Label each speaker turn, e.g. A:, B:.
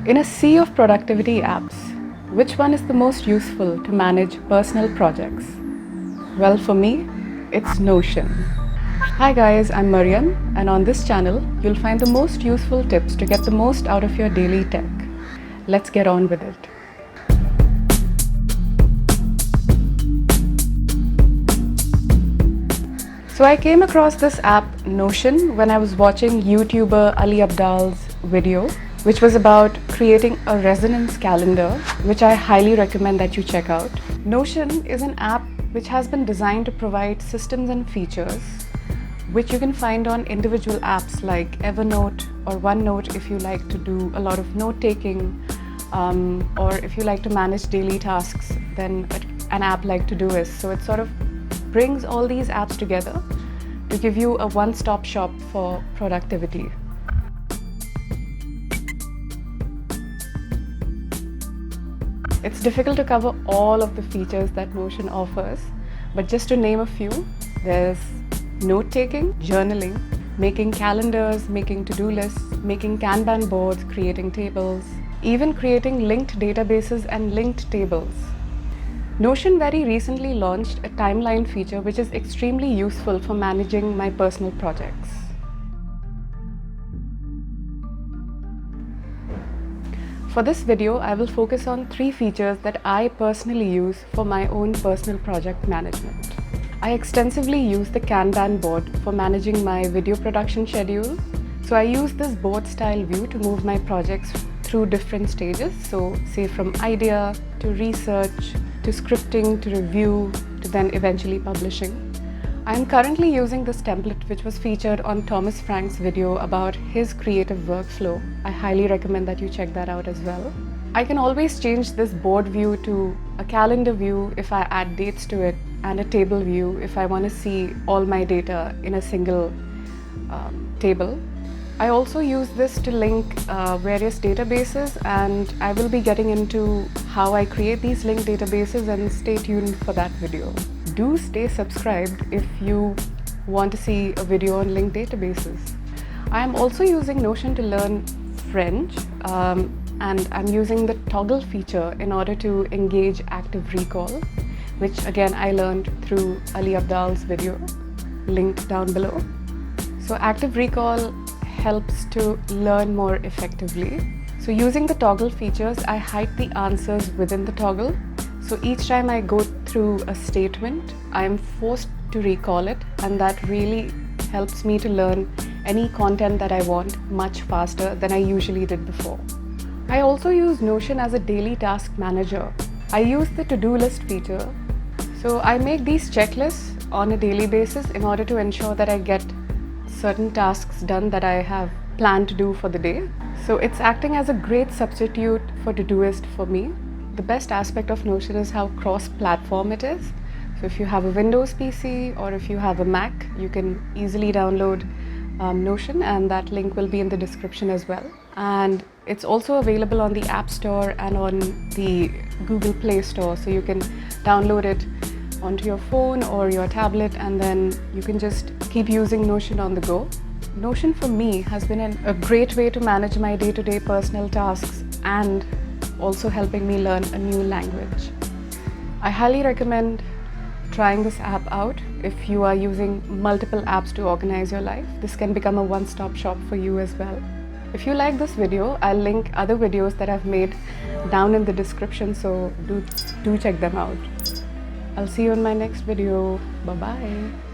A: In a sea of productivity apps, which one is the most useful to manage personal projects? Well, for me, it's Notion. Hi guys, I'm Mariam, and on this channel, you'll find the most useful tips to get the most out of your daily tech. Let's get on with it. So I came across this app Notion when I was watching YouTuber Ali Abdaal's video, which was about creating a resonance calendar, which I highly recommend that you check out. Notion is an app which has been designed to provide systems and features which you can find on individual apps like Evernote or OneNote if you like to do a lot of note-taking, or if you like to manage daily tasks, then an app like Todoist. So it sort of brings all these apps together to give you a one-stop shop for productivity. It's difficult to cover all of the features that Notion offers, but just to name a few, there's note-taking, journaling, making calendars, making to-do lists, making Kanban boards, creating tables, even creating linked databases and linked tables. Notion very recently launched a timeline feature which is extremely useful for managing my personal projects. For this video, I will focus on 3 features that I personally use for my own personal project management. I extensively use the Kanban board for managing my video production schedule. So I use this board style view to move my projects through different stages. So say from idea to research, to scripting, to review, to then eventually publishing. I am currently using this template which was featured on Thomas Frank's video about his creative workflow. I highly recommend that you check that out as well. I can always change this board view to a calendar view if I add dates to it, and a table view if I want to see all my data in a single table. I also use this to link various databases, and I will be getting into how I create these linked databases, and stay tuned for that video. Do stay subscribed if you want to see a video on linked databases. I am also using Notion to learn French, and I'm using the toggle feature in order to engage active recall, which again I learned through Ali Abdaal's video, linked down below. So active recall helps to learn more effectively. So using the toggle features, I hide the answers within the toggle. So each time I go through a statement, I am forced to recall it, and that really helps me to learn any content that I want much faster than I usually did before. I also use Notion as a daily task manager. I use the to-do list feature. So I make these checklists on a daily basis in order to ensure that I get certain tasks done that I have planned to do for the day. So it's acting as a great substitute for Todoist for me. The best aspect of Notion is how cross-platform it is. So if you have a Windows PC or if you have a Mac, you can easily download Notion, and that link will be in the description as well. And it's also available on the App Store and on the Google Play Store, so you can download it onto your phone or your tablet, and then you can just keep using Notion on the go. Notion for me has been a great way to manage my day-to-day personal tasks, and also helping me learn a new language. I highly recommend trying this app out if you are using multiple apps to organize your life. This can become a one-stop shop for you as well. If you like this video, I'll link other videos that I've made down in the description, so do check them out. I'll see you in my next video. Bye-bye.